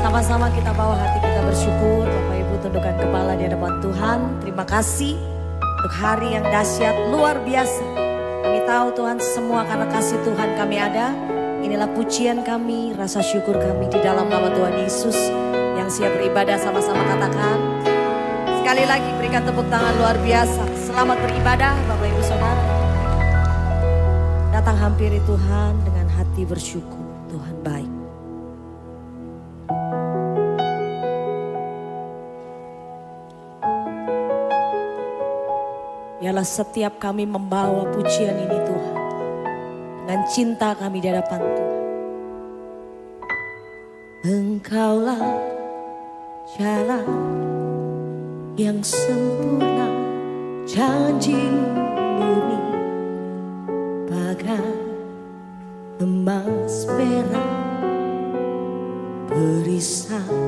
Sama-sama kita bawa hati kita bersyukur. Bapak Ibu tundukkan kepala di hadapan Tuhan. Terima kasih untuk hari yang dahsyat luar biasa. Kami tahu Tuhan semua karena kasih Tuhan kami ada. Inilah pujian kami, rasa syukur kami di dalam nama Tuhan Yesus. Yang siap beribadah sama-sama katakan. Sekali lagi berikan tepuk tangan luar biasa. Selamat beribadah Bapak Ibu Saudara. Datang hampiri Tuhan dengan hati bersyukur. Tuhan baik. Biarlah setiap kami membawa pujian ini Tuhan. Dengan cinta kami di hadapan Tuhan. Engkaulah jalan yang sempurna, janji-Mu murni, bagai emas perak, perisai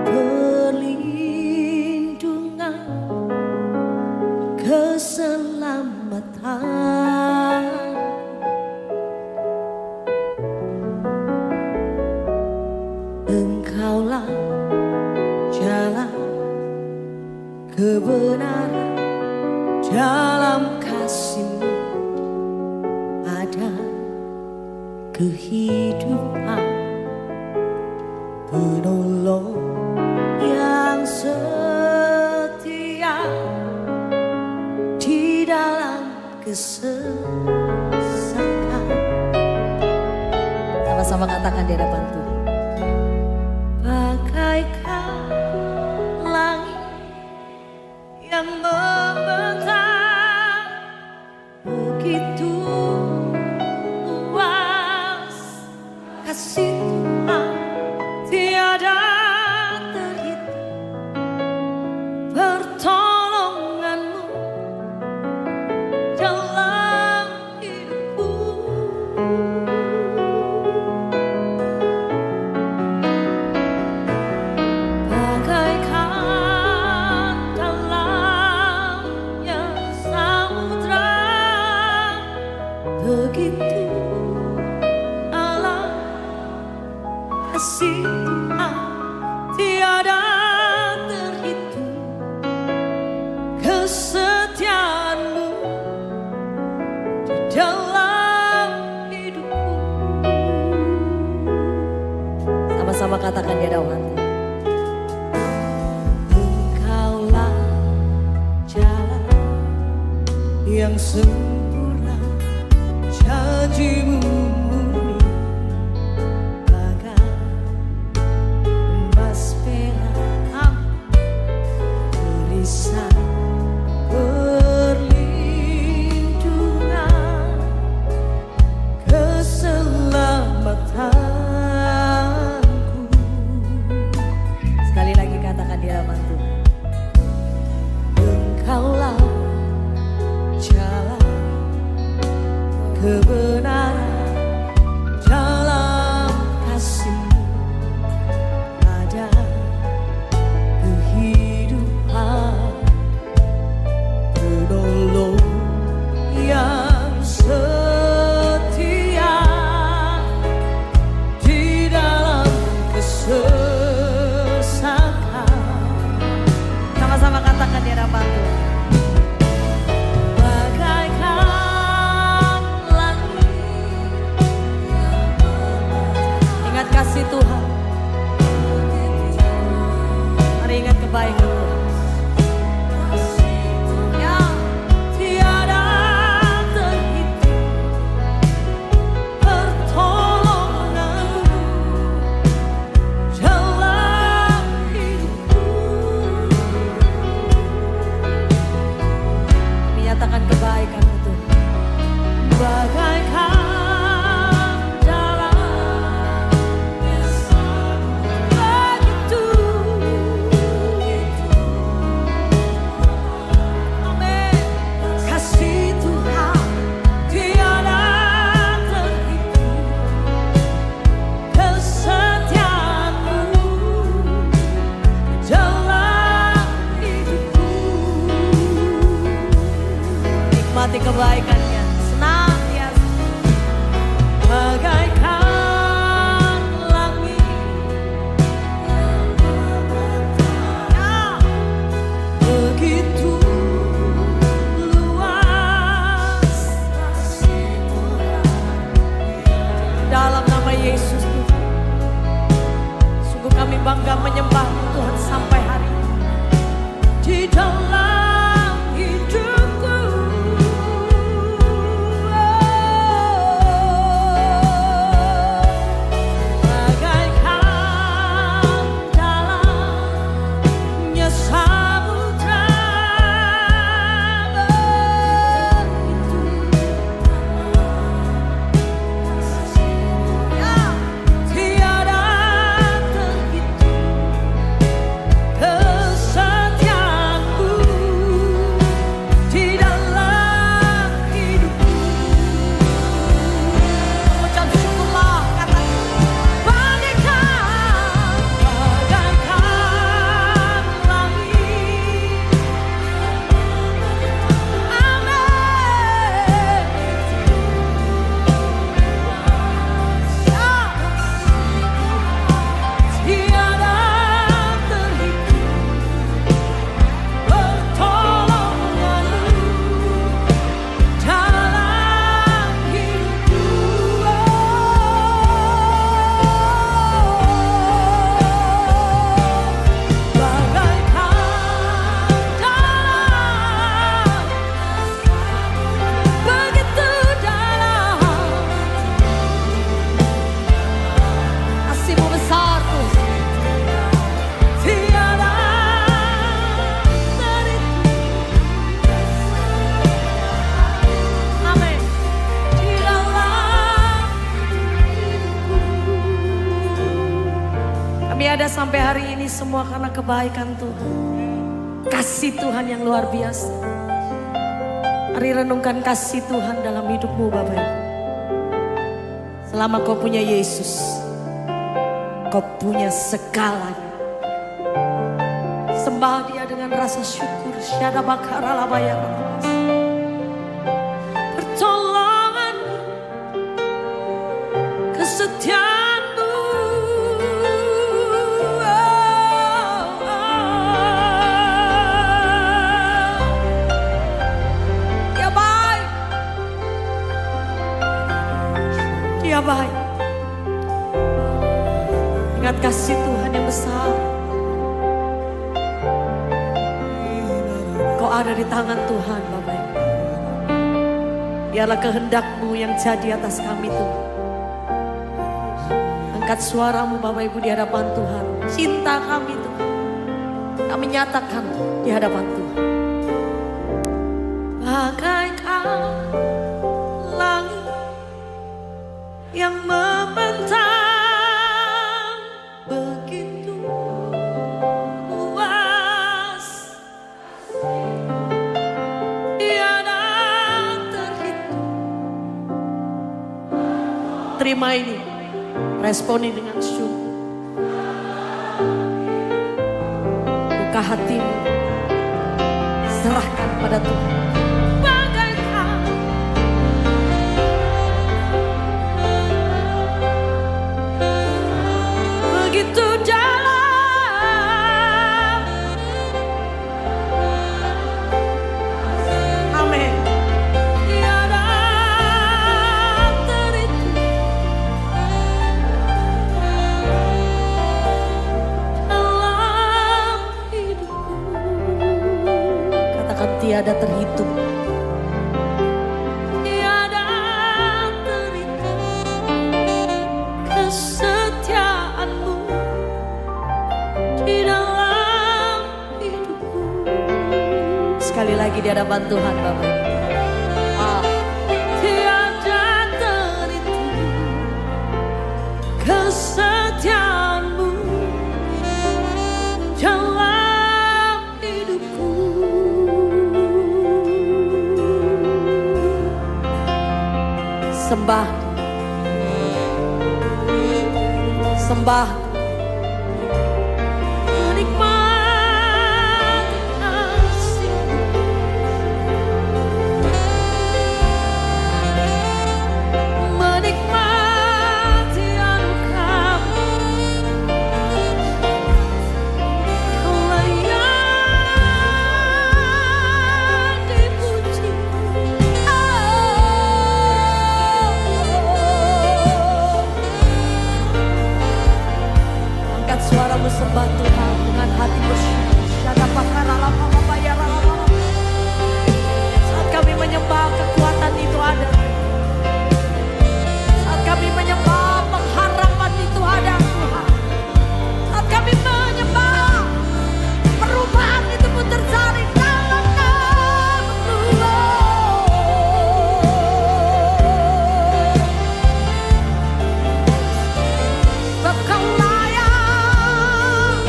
perlindungan, keselamatan. Engkaulah jalan kebenaran, dalam kasih-Mu ada kehidupan, penolong yang setia di dalam kesesakan. Sama-sama katakan di hadapan Tuhan. Bagaikan langit yang membentang, begitu luas kasih Tuhan, tiada terhitung. Pertolongan-Mu dalam hidupku. Bagaikan dalamnya samudra, begitu dalam kasih Tuhan, tiada terhitung. Kesetiaan-Mu di dalam hidupku. Sama-sama katakan di hadapan Tuhan. Engkaulah jalan yang sempurna, janji-Mu murni, bagai emas perak, perisai perlindungan, keselamatanku. Sekali lagi katakan di hadapan Tuhan. Engkaulah jalan kebenaran, dalam kasih-Mu ada kehidupan, penolong yang setia di dalam kesesakan. Sama-sama katakan di hadapan Tuhan. Bagaikan langit, ingat kasih Tuhan. Mari ingat kebaikan Tuhan. Yang tiada terhitung, pertolongan-Mu dalam hidupku. bangga menyembah Tuhan sampai hari ini. Di dalam hidupku, bagaikan dalamnya samudra, tiada terhitung kesetiaanmu di dalam hidupku. Ucap syukurlah, kata bagaikan langit. Tiada terhitung pertolonganmu dalam hidupku. Bagaikan dalam, begitu dalam kasih-Mu besar Tuhan. Tiada terhitung. Amin. Di dalam kami ada sampai hari ini semua karena kebaikan Tuhan, kasih Tuhan yang luar biasa. Mari renungkan kasih Tuhan dalam hidupmu Bapak Ibu. Selama kau punya Yesus, kau punya segalanya. Sembah Dia dengan rasa syukur. Syada bakara labaya. Pertolonganmu, kesetiaanmu, Dia baik, Dia baik. Ingat kasih Tuhan yang besar. Kau ada di tangan Tuhan Bapak Ibu. Biarlah kehendak-Mu yang jadi atas kami Tuhan. Angkat suaramu Bapak Ibu di hadapan Tuhan. Cinta kami Tuhan, kami nyatakan di hadapan Tuhan. Bagaikan langit yang membentang begitu luas, tiada terhitung. Terima ini, responi dengan syukur. Buka hatimu, serahkan pada Tuhan. Bagaikan begitu dalam. Amin. Tiada terhitung dalam hidupku. Katakan tiada terhitung. Tiada terhitung kesetiaanmu di dalam hidupku. Sekali lagi di hadapan Tuhan Bapak. Tiada terhitung kesetiaanmu dalam hidupku. Sembah, sembah, menikmati kasih-Mu, menikmati anugerah-Mu. Kau layak dipuji. Angkat suaramu sembah Tuhan dengan hati bersyukur. Saat kami menyembah kekuatan itu ada. Saat kami menyembah pengharapan itu ada Tuhan. Saat kami menyembah perubahan itu pun terjadi dalam nama-Mu. Engkau layak,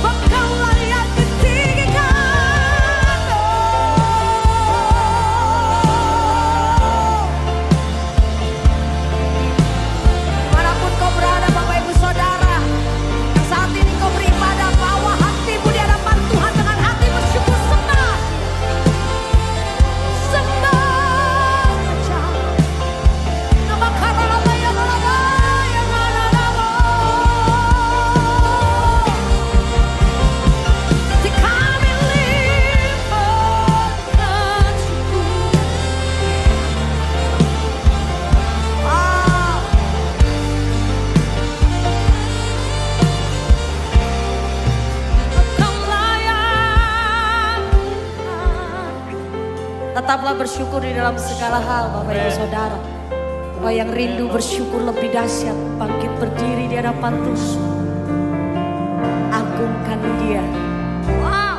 Engkau layak ditinggikan. Dimanapun kau berada Bapak Ibu Saudara, yang saat ini kau beribadah, bawa hatimu di hadapan Tuhan dengan hati bersyukur, sembah. Sembah saja. Nama karalama yang alaba, yang alaba. Di kami lipat dan syukur. Engkau layak. Tetaplah bersyukur di dalam segala hal Bapak Ibu Saudara. Kau yang rindu bersyukur lebih dahsyat, bangkit berdiri di hadapan Tuhan. Agungkan Dia. Wow.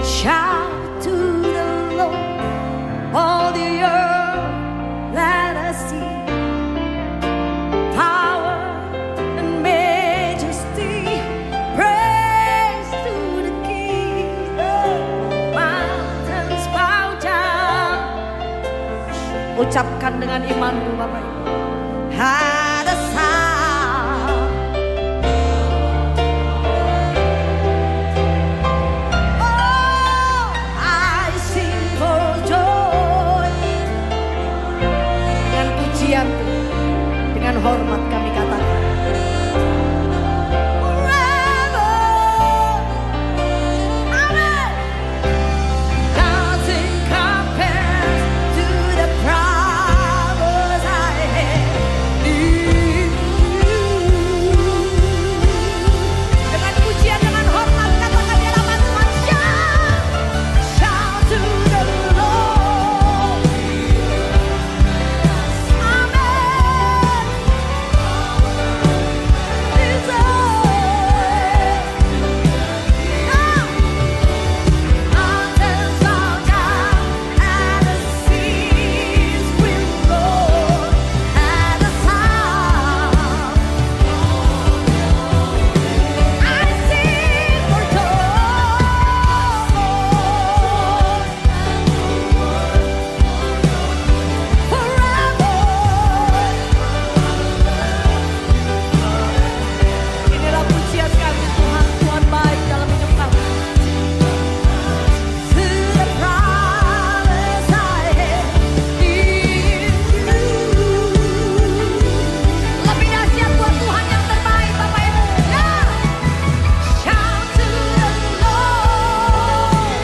Shout to the Lord, all the earth, let us see power and majesty. Praise to the King. Mountains bow down. Ucapkan dengan imanmu Bapak Ibu. Ada sound. Oh, I sing for joy. Dengan pujian, dengan hormat kami katakan. Forever. Amen. Nothing compares to the promise I have in you. Dengan pujian, dengan hormat katakan di hadapan Tuhan. Shout to the Lord. Amen. Mountains bow down and the seas will roar at the sound. I sing for joy forever. Inilah pujian kami Tuhan, Tuhan baik dalam hidup kami. To the promise I have in you. Lebih dahsyat buat Tuhan yang terbaik Bapak Ibu. Ya. Shout to the Lord.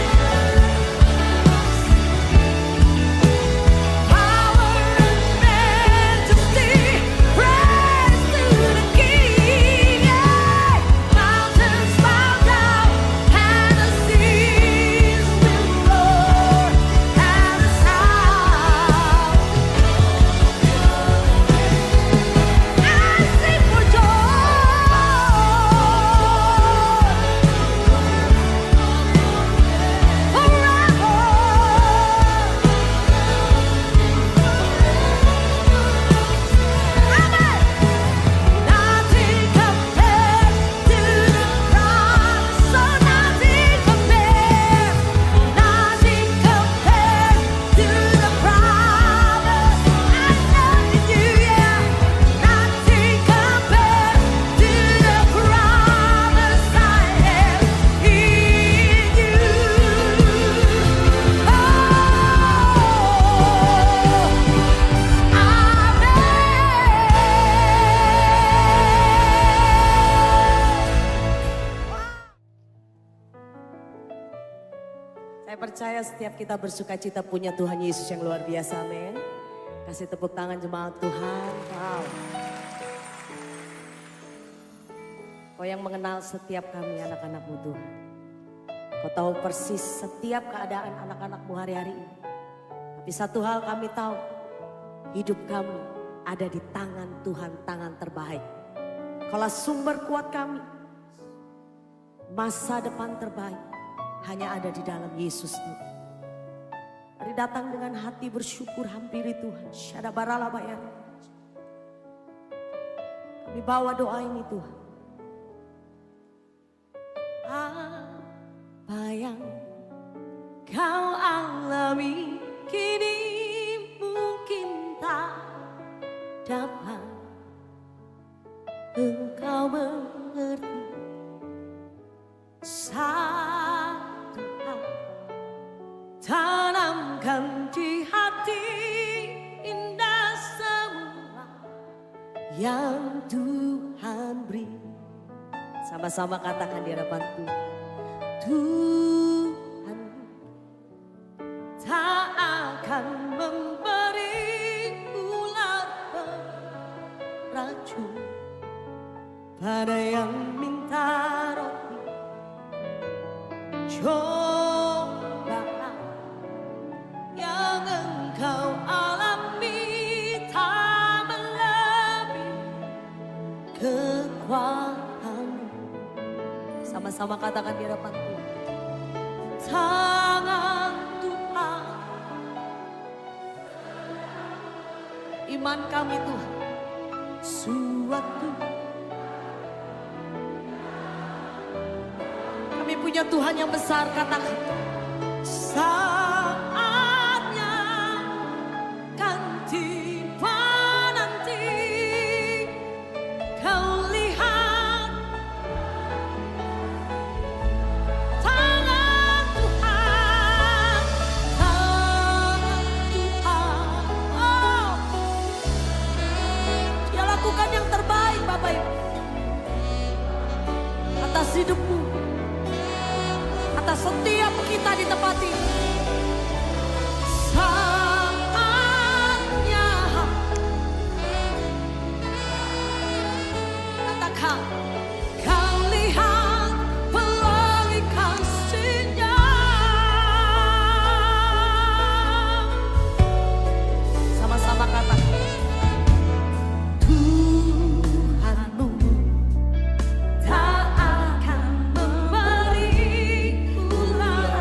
Power and majesty. Praise to the King. Yeah. Mountains bow down and the seas will roar at the sound. I sing for Nothing compares to the promise. So nothing compares. Nothing compares to the promise I have in you. Yeah. Nothing compares to the promise I have in you. Oh, Saya percaya setiap kita bersuka cita punya Tuhan Yesus yang luar biasa, amin. Kasih tepuk tangan jemaat Tuhan. Wow. Kau yang mengenal setiap kami anak-anak-Mu Tuhan. Kau tahu persis setiap keadaan anak-anak-Mu hari-hari ini. Tapi satu hal kami tahu, hidup kami ada di tangan Tuhan, tangan terbaik. Kaulah sumber kuat kami. Masa depan terbaik hanya ada di dalam Yesus Tuhan. Mari datang dengan hati bersyukur, hampiri Tuhan. Syadabarala bayar. Kami bawa doa ini Tuhan. Apa yang kau alami kini mungkin tak dapat engkau mengerti. Satu hal tanamkan di hati, indah semua yang Tuhan beri. Sama-sama katakan di hadapan Tuhan. Tuhan tak akan memberi ular beracun pada yang minta roti. Coba yang engkau alami tak melebihi kekuatan. Sama-sama katakan di hadapan Tuhan. Tangan Tuhan, iman kami Tuhan, suatu kami punya Tuhan yang besar, katakan saatnya kan tiba nanti, kau lihat tangan Tuhan, oh, Dia lakukan yang terbaik Bapak Ibu atas hidupmu, atas setiap kita di tempat ini. Saatnya katakan, kau lihat pelangi kasih-Nya. Sama-sama katakan, Tuhanmu tak akan memberi ular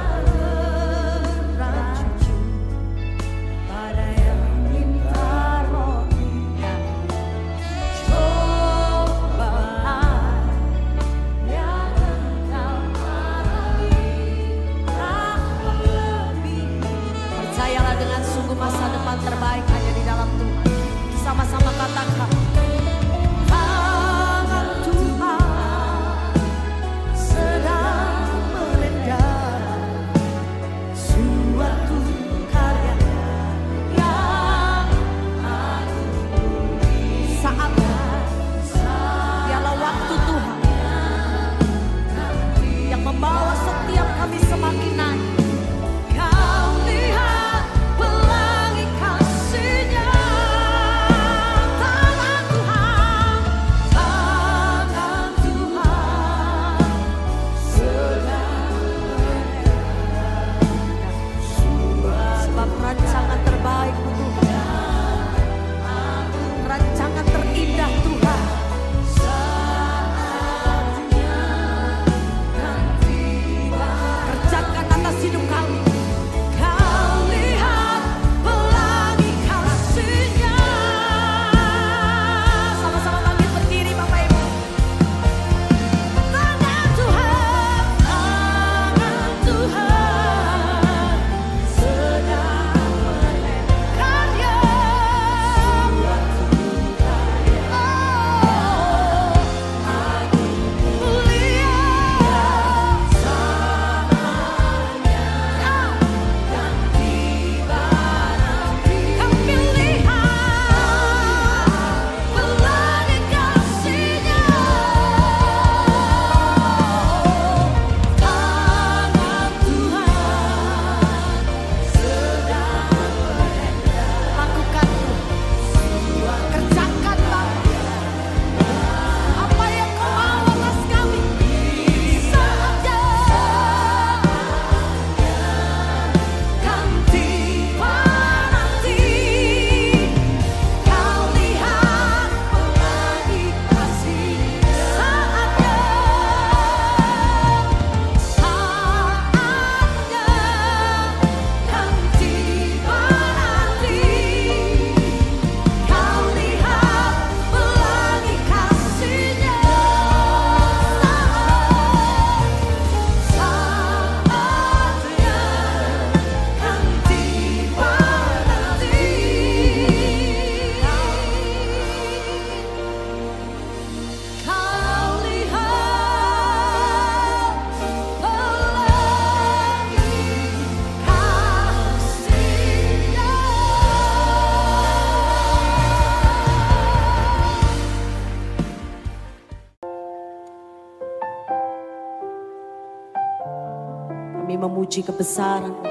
Kami memuji kebesaran-Mu.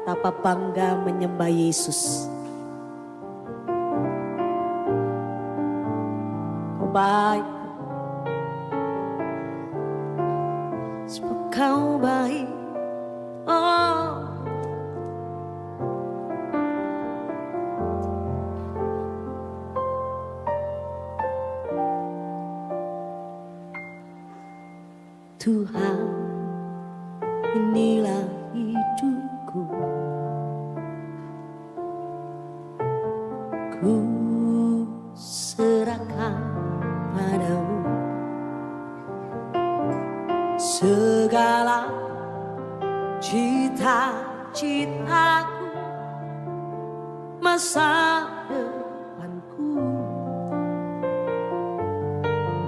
Betapa bangga menyembah Yesus. Kau baik, sebab Kau baik. Oh, Tuhan, inilah hidupku. Ku serahkan padamu segala cita-citaku, masa depanku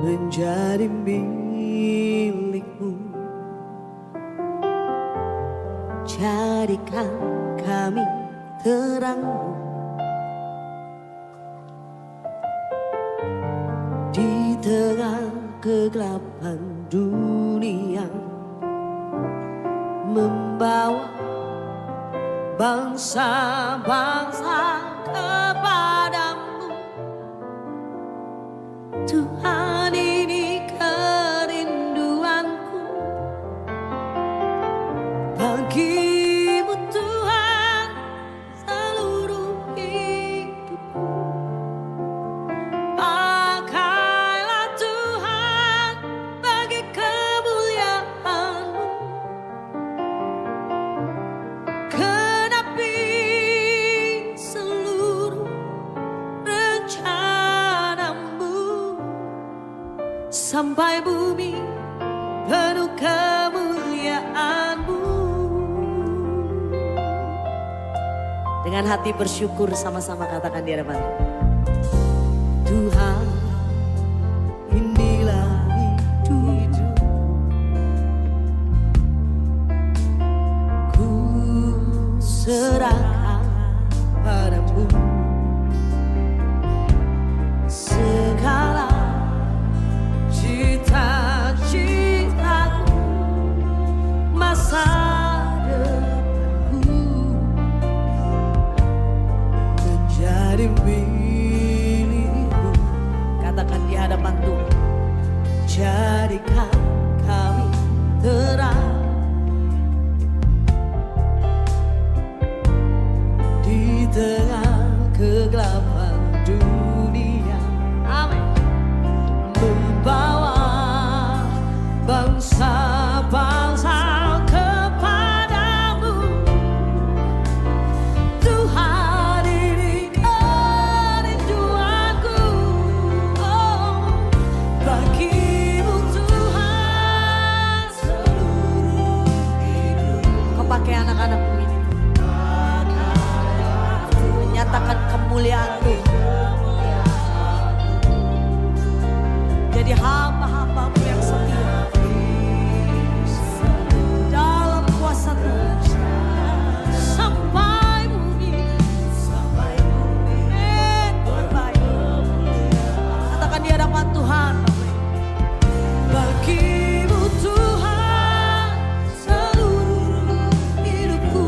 menjadi milikmu. Jadikan kami terang-Mu di tengah kegelapan dunia, membawa bangsa-bangsa kepadamu. Tuhan, ini kerinduanku bagimu Tuhan, seluruh hidupku. Pakailah Tuhan bagi kemuliaan-Mu. Genapi seluruh rencana-Mu sampai bumi penuh kemuliaan-Mu. Dengan hati bersyukur sama-sama katakan di hadapan Tuhan, inilah hidup. Ku serahkan padamu segala cita-citaku, masa depanku menjadi milikmu. Katakan di hadapan Tuhan, jadikan kami terang di tengah kegelapan dunia. Amin. Membawa bangsa-bangsa kepadamu. Tuhan, ini kerinduanku. Oh, bagimu Tuhan, seluruh hidup. Kau pakai anak-anakmu ini menyatakan kemuliaan-Mu. Jadi hamba-hamba-Mu yang setia dalam kuasa Tuhan sampai bumi. Tuhan baik. Katakan di hadapan Tuhan, bagimu Tuhan seluruh hidupku.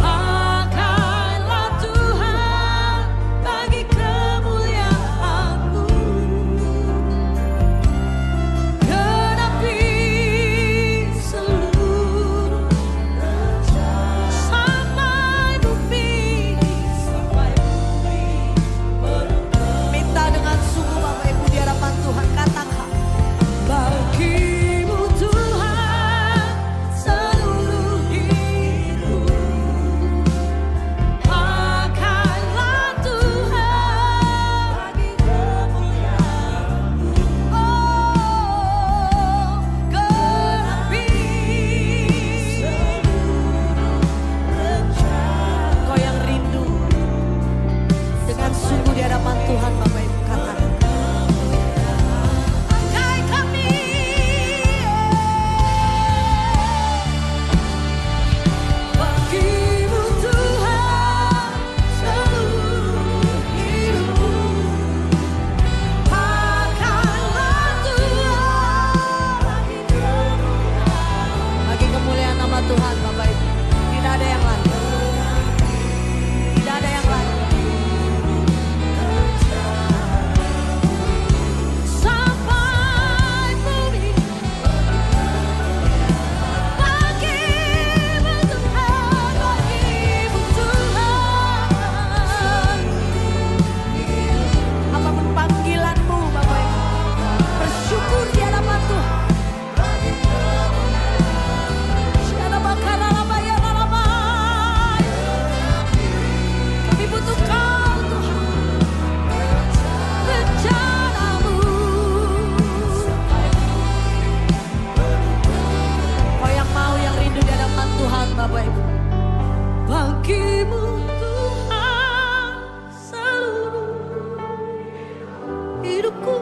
Pakailah Tuhan bagi kemuliaan-Mu. Genapi seluruh sampai bumi. Minta dengan sungguh aku.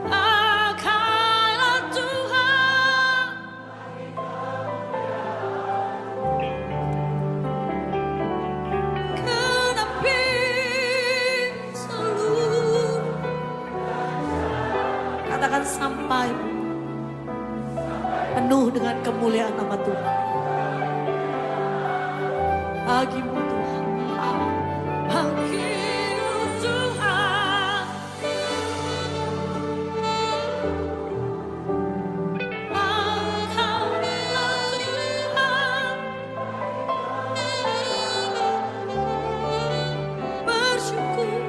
Pakailah Tuhan. Genapi seluruh. Katakan sampai penuh dengan kemuliaan nama Tuhan. Bagimu Tuhan, bagimu Tuhan, Engkaulah Tuhan.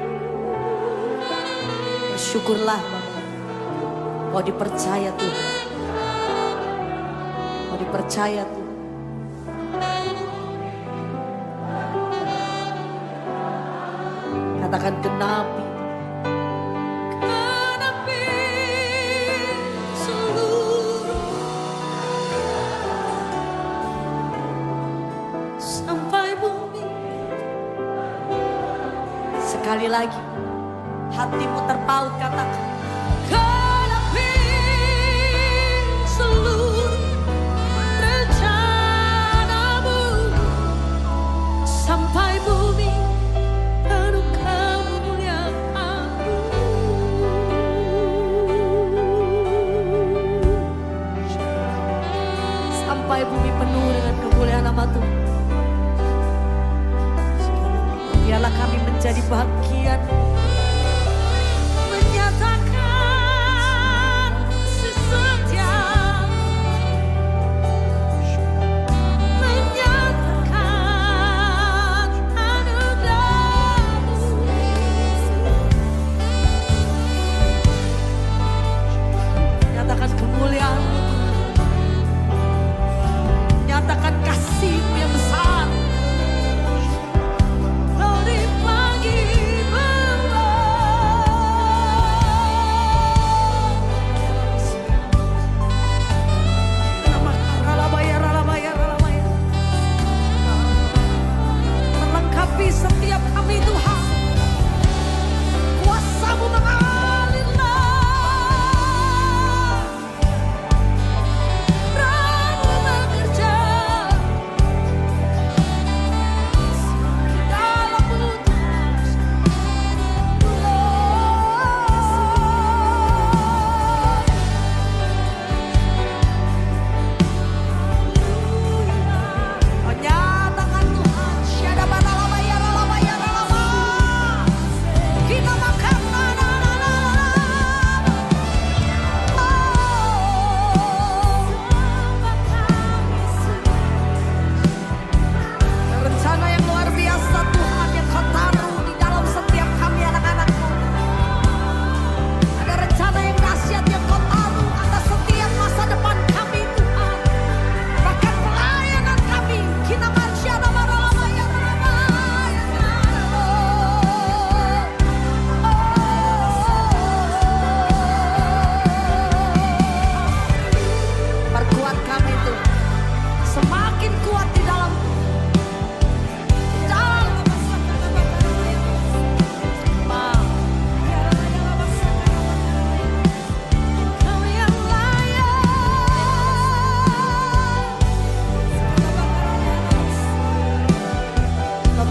Bersyukurlah Bapak, kau dipercaya Tuhan, kau dipercaya Tuhan. Katakan genapi, genapi seluruh sampai bumi. Sekali lagi, hatimu terpaut, katakan genapi seluruh rencanamu sampai bumi. Sampai bumi penuh dengan kemuliaan nama Tuhan. Biarlah kami menjadi bagian menyatakan kasih setia, menyatakan anugerah-Mu, menyatakan kemuliaan-Mu, nyatakan kasih-Mu yang besar. Kau dipanggil melengkapi setiap kami Tuhan. Kuasa-Mu mengalirlah, Roh-Mu bekerja dalam putus menyatakan Tuhan syada baralaba ya ralaba ya ralaba kita makan rencana yang luar biasa Tuhan yang Kau taruh di dalam setiap kami anak-anak-Mu. Ada rencana yang dahsyat yang Kau taruh atas setiap masa depan kami Tuhan. Bahkan pelayanan kami kita marsyada baralaba ya ralaba ya ralaba. Perkuat kami Tuhan, semakin kuat di dalam Kau yang layak.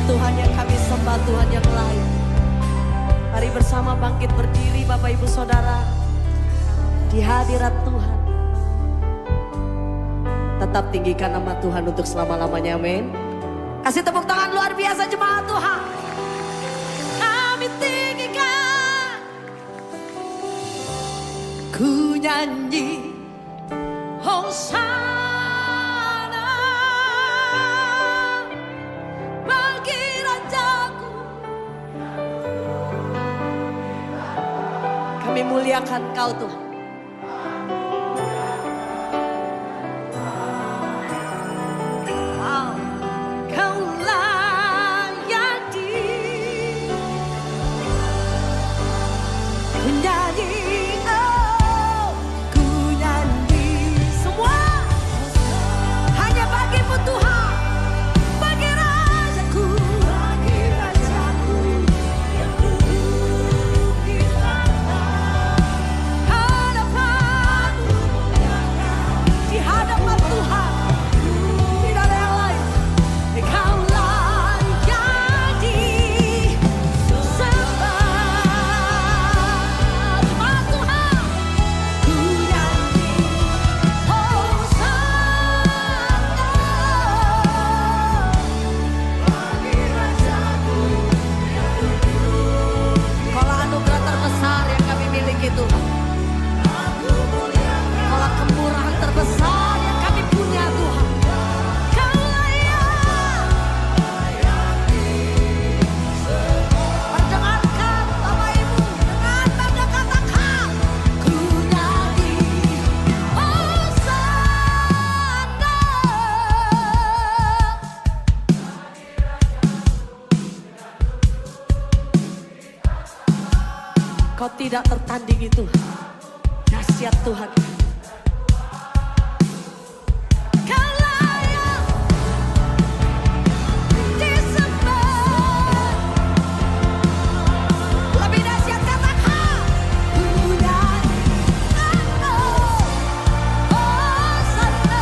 Tuhan yang kami sembah, Tuhan yang layak. Mari bersama bangkit berdiri Bapak Ibu Saudara di hadirat Tuhan. Tetap tinggikan nama Tuhan untuk selama-lamanya, amin. Kasih tepuk tangan luar biasa jemaat Tuhan. Kami tinggikan, ku nyanyi Hosana bagi Rajaku. Kami muliakan Kau Tuhan. Kau layak ku nyanyi, oh, ku nyanyi semua hanya bagimu Tuhan, bagi Rajaku, yang duduk di tahta. lagi Tuhan. Kaulah kemurahan terbesar yang kami punya Tuhan. Kau layak. Perdengarkan Bapak Ibu dengan bangga katakan, ku nyanyi Hosana. Kau tidak tertandingi Tuhan. Dahsyat Tuhan. Kau layak disembah. Lebih dahsyat katakan, ku nyanyi Hosana.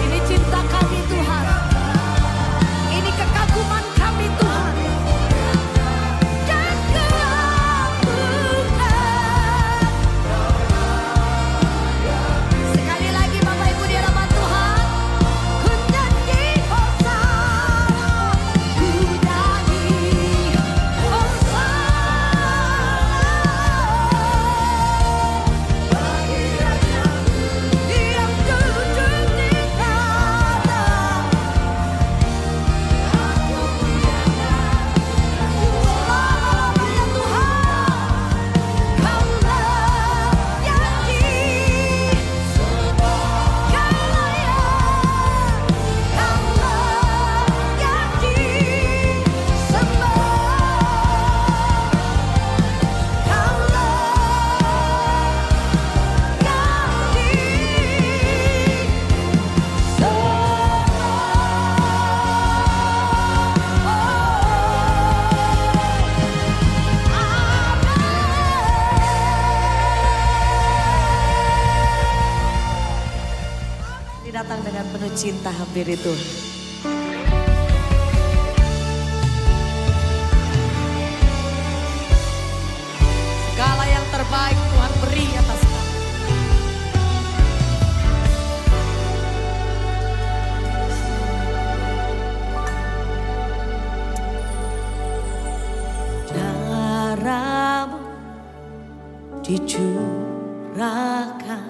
Ini cinta kami Tuhan. Ini kekaguman kami Tuhan. Dan keagungan. Sekali lagi Bapak Ibu di hadapan Tuhan. Ku nyanyi Hosana. Ku nyanyi Hosana. Yang duduk di kanan. Datang dengan penuh cinta hampiri Tuhan. Segala yang terbaik Tuhan beri atas kami. Darahmu dicurahkan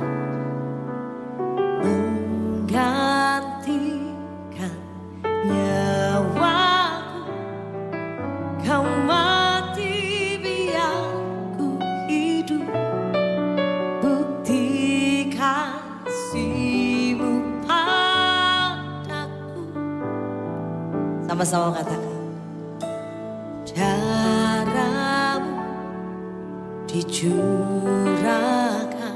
menggantikan nyawaku. Kau mati biar ku hidup. Bukti kasih-Mu padaku. Sama-sama katakan. Darahmu dicurahkan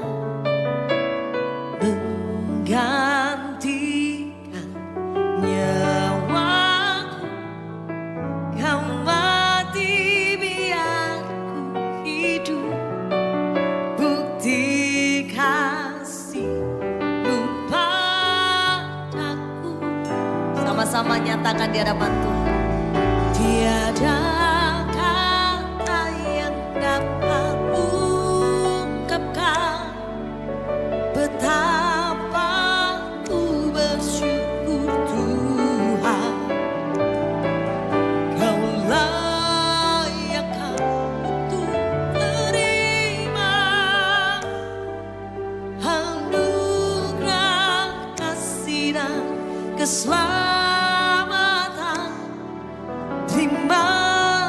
menggantikan nyawaku. Kau mati biar ku hidup. Bukti kasih-Mu padaku. Sama-sama nyatakan di hadapan Tuhan. Tiada kata yang dapat ungkapkan betapa ku bersyukur Tuhan. Kau layak untuk terima anugerah kasih dan keselamatan. Terima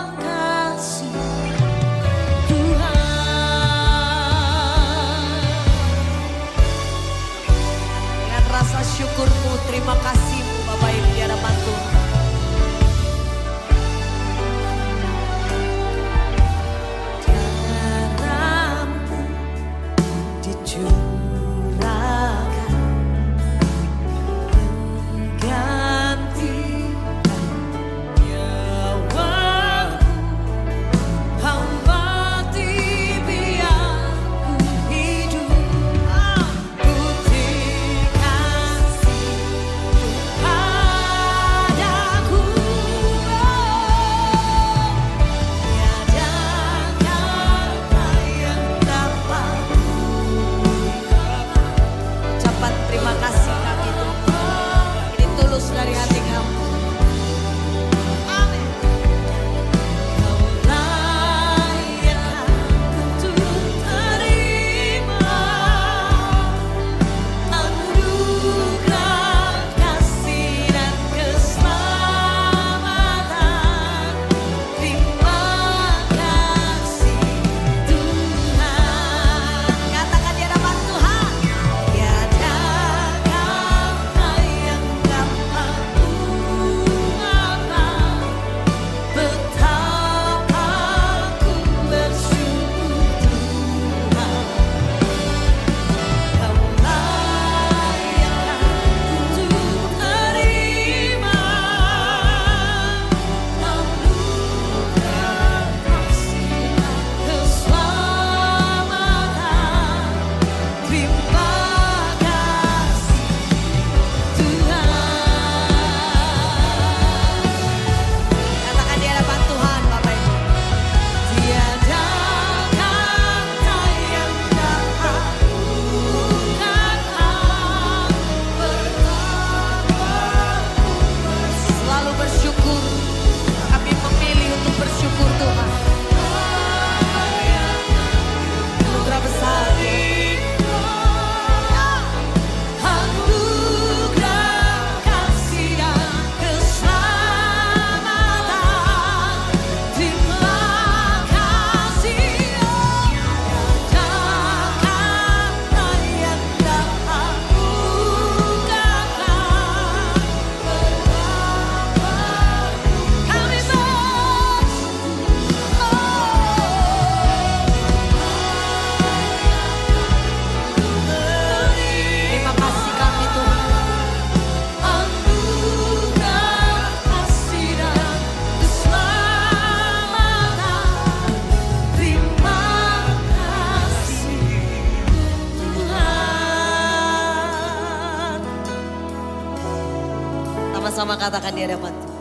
katakan di hadapan Tuhan.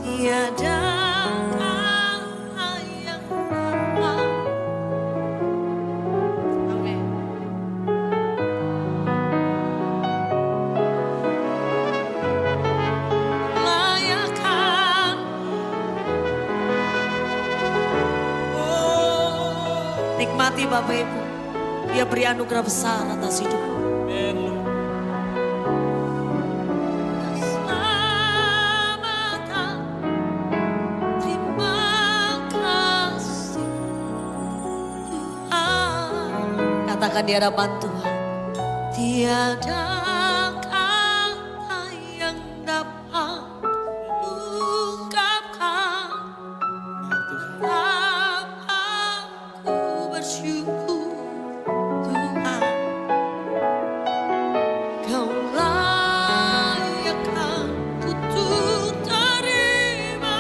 Tiada yang dapat. Amin. Layakan. Nikmati Bapak Ibu. Dia beri anugerah besar atas hidup. Katakan di hadapan Tuhan. Tiada kata yang dapat ungkapkan betapa ku bersyukur Tuhan. Kau layakan untuk terima.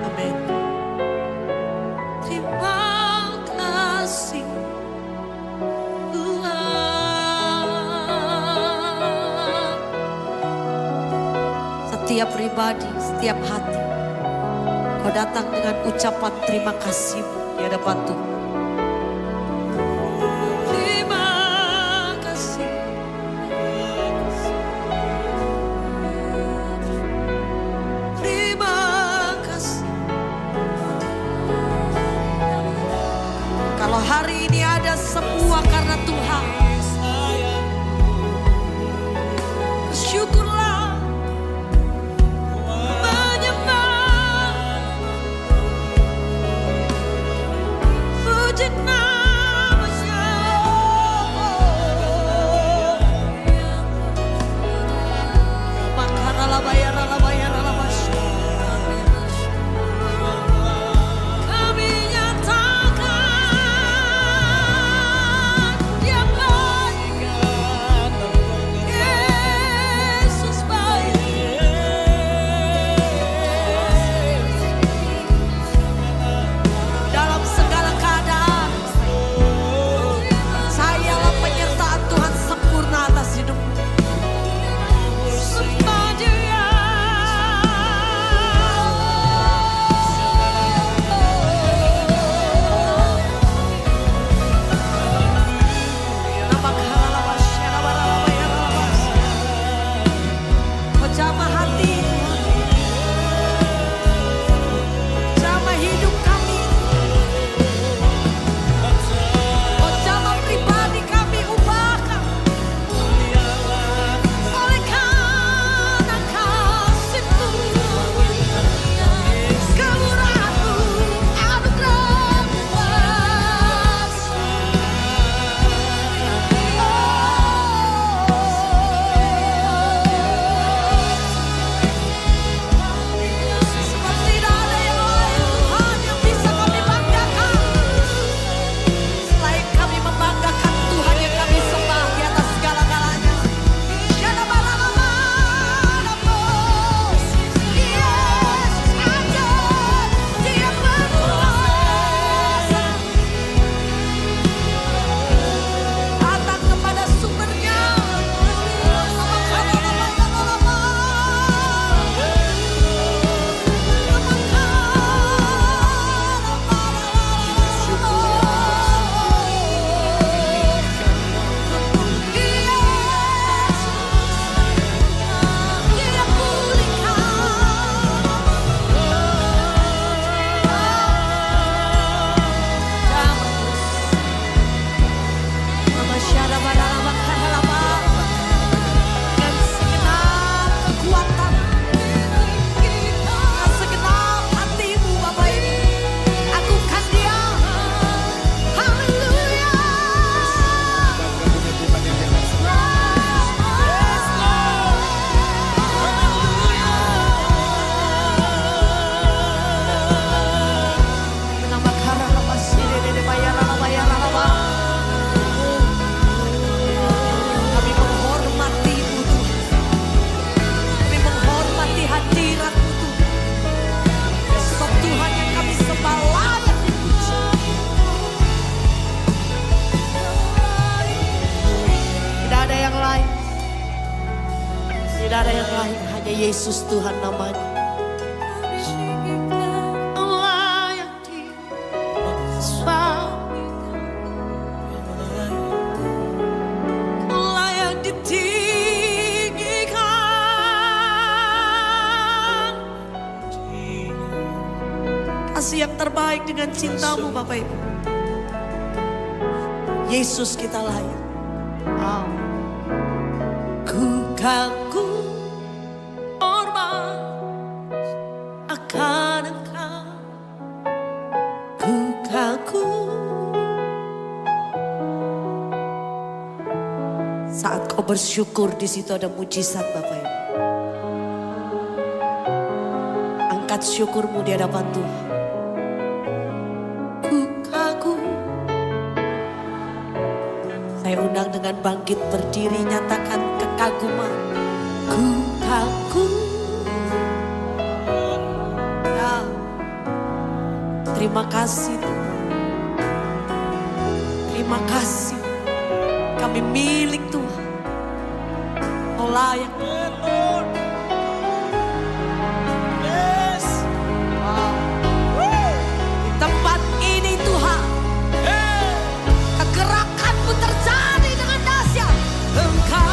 Amin. Terima kasih Tuhan. Setiap pribadi, setiap hati, kau datang dengan ucapan terima kasih di hadapan Tuhan. Terima kasih. Terima kasih. Kalau hari ini ada semua karena Tuhan, bersyukurlah, menyembah, puji nama-Nya. Makaralah bayaralah bayaralah masyarakat. Kami nyatakan Dia baik, Yesus baik. Dalam segala keadaan, sayalah penyertaan Tuhan sempurna atas hidupmu. Sembah Dia. Kau jamah hati, jamah hidup kami, kau jamah pribadi kami ubahkan oleh karena kasih-Mu, kemurahan-Mu, anugerah-Mu kuasa. Sebab tidak ada yang lain Tuhan yang bisa kami banggakan selain kami membanggakan Tuhan yang kami sembah di atas segala-galanya. Yesus aja, Dia berkuasa. Datang kepada sumbernya. Dia dengan segenap kekuatan, dengan segenap hatimu Bapak Ibu, agungkan Dia. Haleluya. Nama karena lepas ini bayar. Tidak ada yang lain, hanya Yesus Tuhan namanya. Layak disembah, layak ditinggikan. Kasih yang terbaik dengan cintamu Bapak Ibu. Yesus kita layak. Ku kagum hormat akan Engkau. Ku kagum. Saat kau bersyukur, di situ ada mujizat Bapak Ibu. Angkat syukurmu di hadapan Tuhan. Ku kagum. Saya undang dengan bangkit berdiri, nyatakan kekaguman. Ku kagum. Ya. Terima kasih Tuhan. Terima kasih. Kami milik Tuhan. Kau layak. Di tempat ini Tuhan, kegerakanmu terjadi dengan dahsyat. Engkau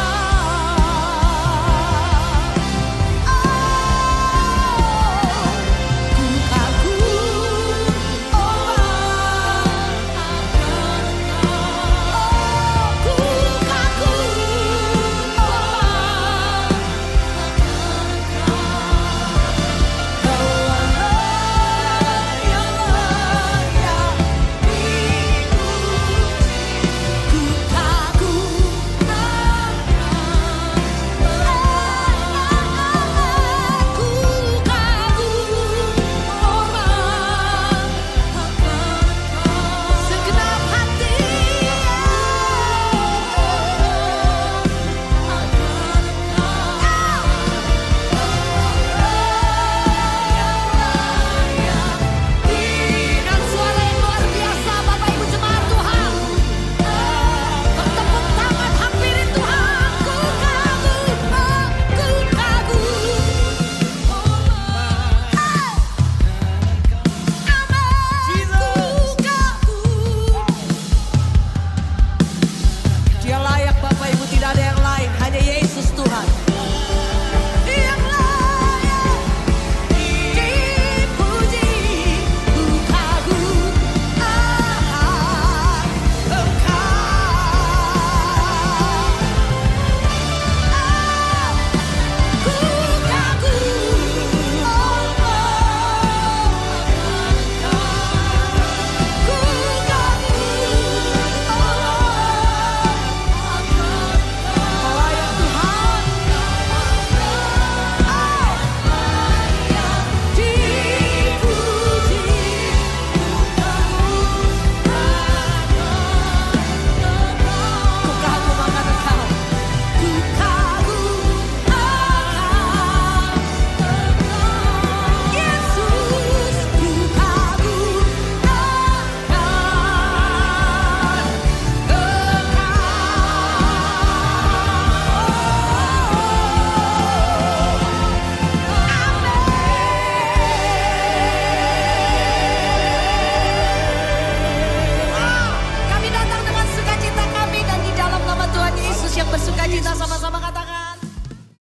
bersukacita sama-sama, katakan.